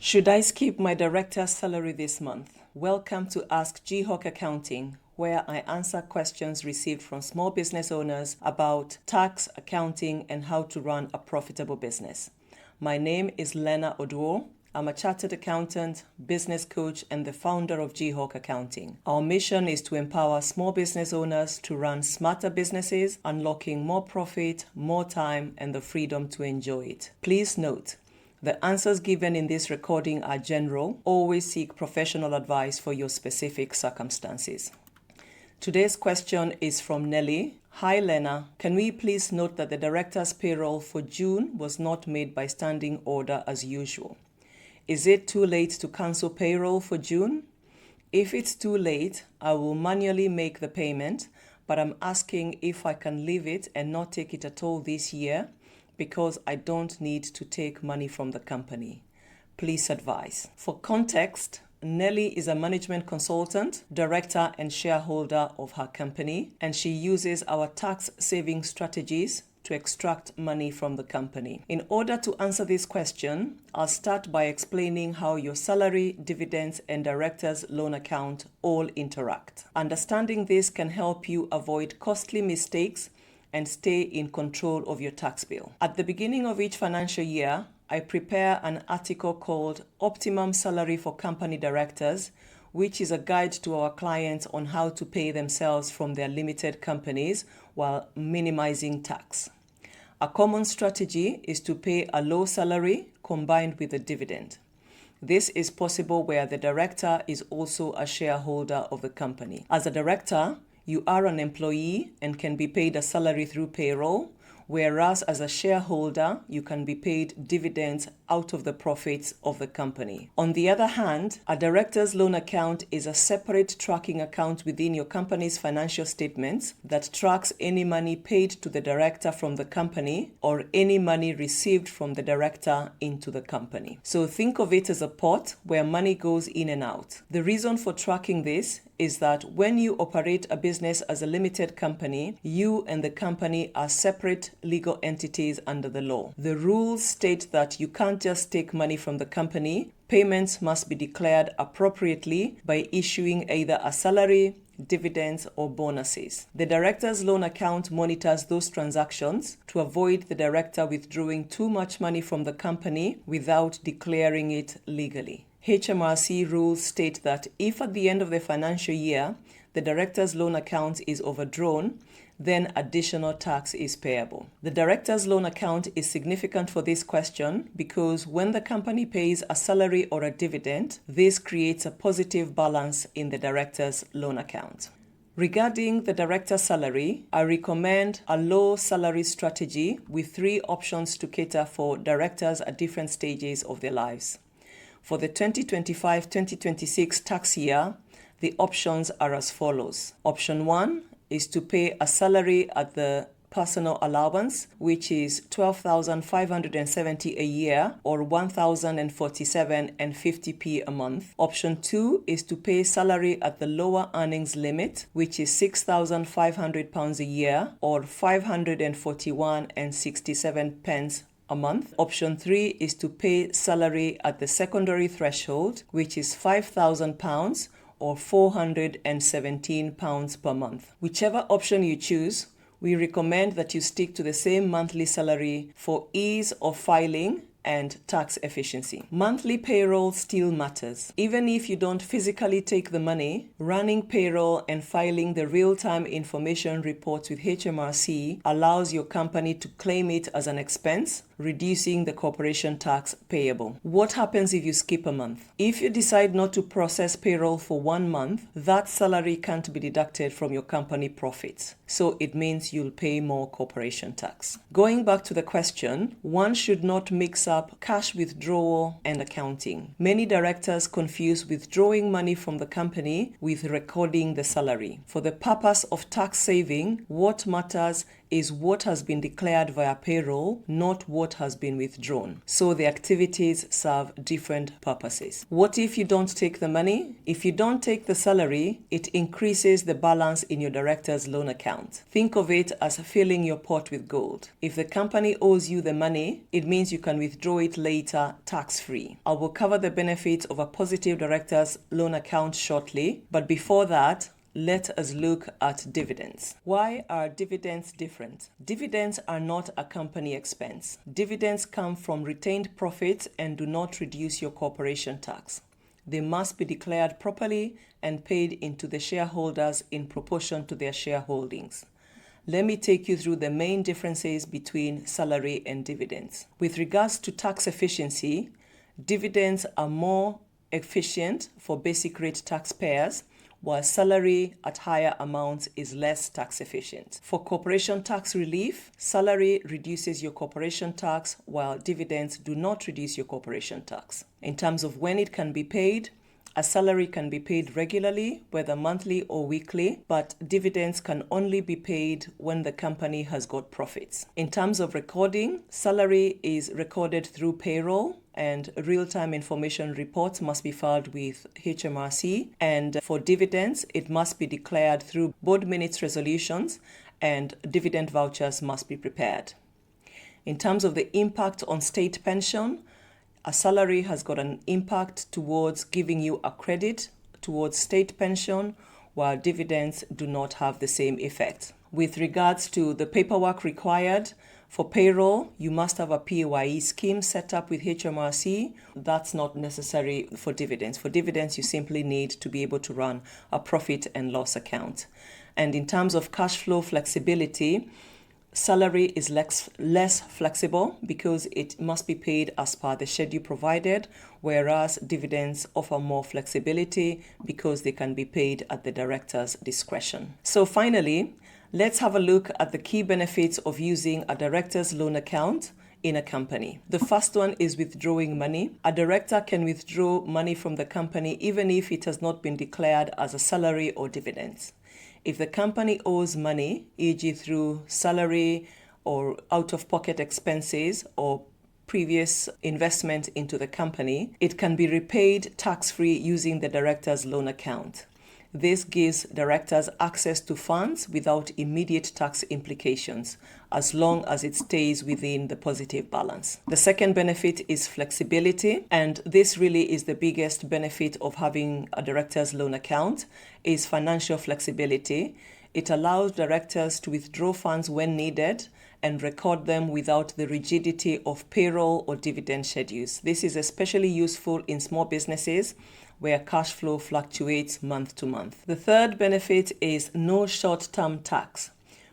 Should I skip my director's salary this month? Welcome to Ask gHawk Accounting, where I answer questions received from small business owners about tax, accounting, and how to run a profitable business. My name is Lenah Oduor. I'm a chartered accountant, business coach, and the founder of gHawk Accounting. Our mission is to empower small business owners to run smarter businesses, unlocking more profit, more time, and the freedom to enjoy it. Please note, the answers given in this recording are general. Always seek professional advice for your specific circumstances. Today's question is from Nelly. Hi Lenah, can we please note that the director's payroll for June was not made by standing order as usual? Is it too late to cancel payroll for June? If it's too late, I will manually make the payment, but I'm asking if I can leave it and not take it at all this year, because I don't need to take money from the company. Please advise. For context, Nelly is a management consultant, director, and shareholder of her company, and she uses our tax saving strategies to extract money from the company. In order to answer this question, I'll start by explaining how your salary, dividends, and director's loan account all interact. Understanding this can help you avoid costly mistakes and stay in control of your tax bill. At the beginning of each financial year, I prepare an article called Optimum Salary for Company Directors, which is a guide to our clients on how to pay themselves from their limited companies while minimizing tax. A common strategy is to pay a low salary combined with a dividend. This is possible where the director is also a shareholder of the company. As a director, you are an employee and can be paid a salary through payroll, whereas as a shareholder, you can be paid dividends out of the profits of the company. On the other hand, a director's loan account is a separate tracking account within your company's financial statements that tracks any money paid to the director from the company or any money received from the director into the company. So think of it as a pot where money goes in and out. The reason for tracking this is that when you operate a business as a limited company, you and the company are separate legal entities under the law. The rules state that you can't just take money from the company. Payments must be declared appropriately by issuing either a salary, dividends, or bonuses. The director's loan account monitors those transactions to avoid the director withdrawing too much money from the company without declaring it legally. HMRC rules state that if at the end of the financial year, the director's loan account is overdrawn, then additional tax is payable. The director's loan account is significant for this question because when the company pays a salary or a dividend, this creates a positive balance in the director's loan account. Regarding the director's salary, I recommend a low salary strategy with 3 options to cater for directors at different stages of their lives. For the 2025-2026 tax year, the options are as follows. Option 1 is to pay a salary at the personal allowance, which is $12,570 a year or $1,047.50 a month. Option 2 is to pay salary at the lower earnings limit, which is £6,500 a year or $541.67 a month. Option 3 is to pay salary at the secondary threshold, which is £5,000 or £417 per month. Whichever option you choose, we recommend that you stick to the same monthly salary for ease of filing and tax efficiency. Monthly payroll still matters. Even if you don't physically take the money, running payroll and filing the real-time information reports with HMRC allows your company to claim it as an expense, reducing the corporation tax payable. What happens if you skip a month? If you decide not to process payroll for 1 month, that salary can't be deducted from your company profits. So it means you'll pay more corporation tax. Going back to the question, one should not mix up cash withdrawal and accounting. Many directors confuse withdrawing money from the company with recording the salary. For the purpose of tax saving, what matters is what has been declared via payroll, not what has been withdrawn. So the activities serve different purposes. What if you don't take the money? If you don't take the salary, it increases the balance in your director's loan account. Think of it as filling your pot with gold. If the company owes you the money, it means you can withdraw it later tax-free. I will cover the benefits of a positive director's loan account shortly, but before that, let us look at dividends. Why are dividends different? Dividends are not a company expense. Dividends come from retained profits and do not reduce your corporation tax. They must be declared properly and paid into the shareholders in proportion to their shareholdings. Let me take you through the main differences between salary and dividends. With regards to tax efficiency, dividends are more efficient for basic rate taxpayers, while salary at higher amounts is less tax efficient. For corporation tax relief, salary reduces your corporation tax, while dividends do not reduce your corporation tax. In terms of when it can be paid, a salary can be paid regularly, whether monthly or weekly, but dividends can only be paid when the company has got profits. In terms of recording, salary is recorded through payroll, and real-time information reports must be filed with HMRC. And for dividends, it must be declared through board minutes resolutions, and dividend vouchers must be prepared. In terms of the impact on state pension, a salary has got an impact towards giving you a credit towards state pension, while dividends do not have the same effect. With regards to the paperwork required, for payroll, you must have a PAYE scheme set up with HMRC. That's not necessary for dividends. For dividends, you simply need to be able to run a profit and loss account. And in terms of cash flow flexibility, salary is less flexible because it must be paid as per the schedule provided, whereas dividends offer more flexibility because they can be paid at the director's discretion. So finally, let's have a look at the key benefits of using a director's loan account in a company. The first one is withdrawing money. A director can withdraw money from the company even if it has not been declared as a salary or dividends. If the company owes money, e.g. through salary or out-of-pocket expenses or previous investment into the company, it can be repaid tax-free using the director's loan account. This gives directors access to funds without immediate tax implications, as long as it stays within the positive balance. The second benefit is flexibility, and this really is the biggest benefit of having a director's loan account, is financial flexibility. It allows directors to withdraw funds when needed and record them without the rigidity of payroll or dividend schedules. This is especially useful in small businesses where cash flow fluctuates month to month. The third benefit is no short-term tax.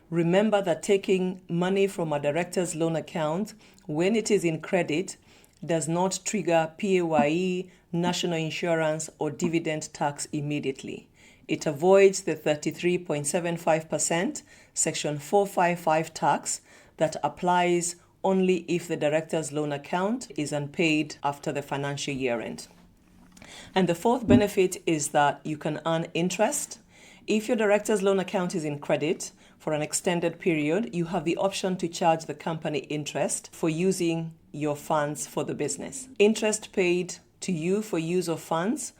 Remember that taking money from a director's loan account when it is in credit does not trigger PAYE, national insurance, or dividend tax immediately. It avoids the 33.75% Section 455 tax that applies only if the director's loan account is unpaid after the financial year end. And the fourth benefit is that you can earn interest. If your director's loan account is in credit for an extended period, you have the option to charge the company interest for using your funds for the business. Interest paid to you for use of funds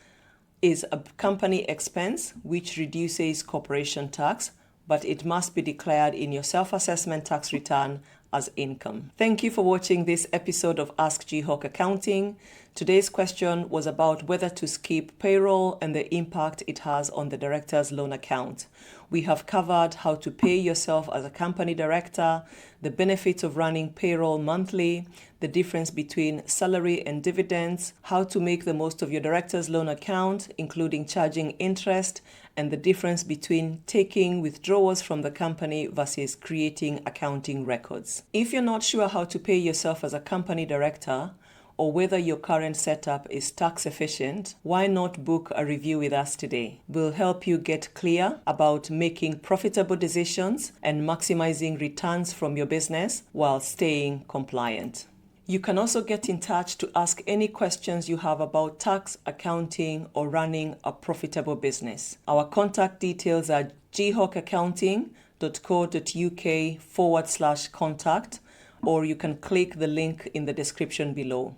is a company expense which reduces corporation tax, but it must be declared in your self-assessment tax return as income. Thank you for watching this episode of Ask gHawk Accounting. Today's question was about whether to skip payroll and the impact it has on the director's loan account. We have covered how to pay yourself as a company director, the benefits of running payroll monthly, the difference between salary and dividends, how to make the most of your director's loan account, including charging interest, and the difference between taking withdrawals from the company versus creating accounting records. If you're not sure how to pay yourself as a company director, or whether your current setup is tax efficient, why not book a review with us today? We'll help you get clear about making profitable decisions and maximizing returns from your business while staying compliant. You can also get in touch to ask any questions you have about tax, accounting, or running a profitable business. Our contact details are gHawk Accounting, gHawk.co.uk/contact, or you can click the link in the description below.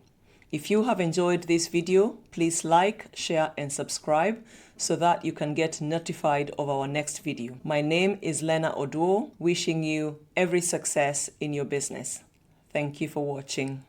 If you have enjoyed this video, please like, share and subscribe so that you can get notified of our next video. My name is Lenah Oduor, wishing you every success in your business. Thank you for watching.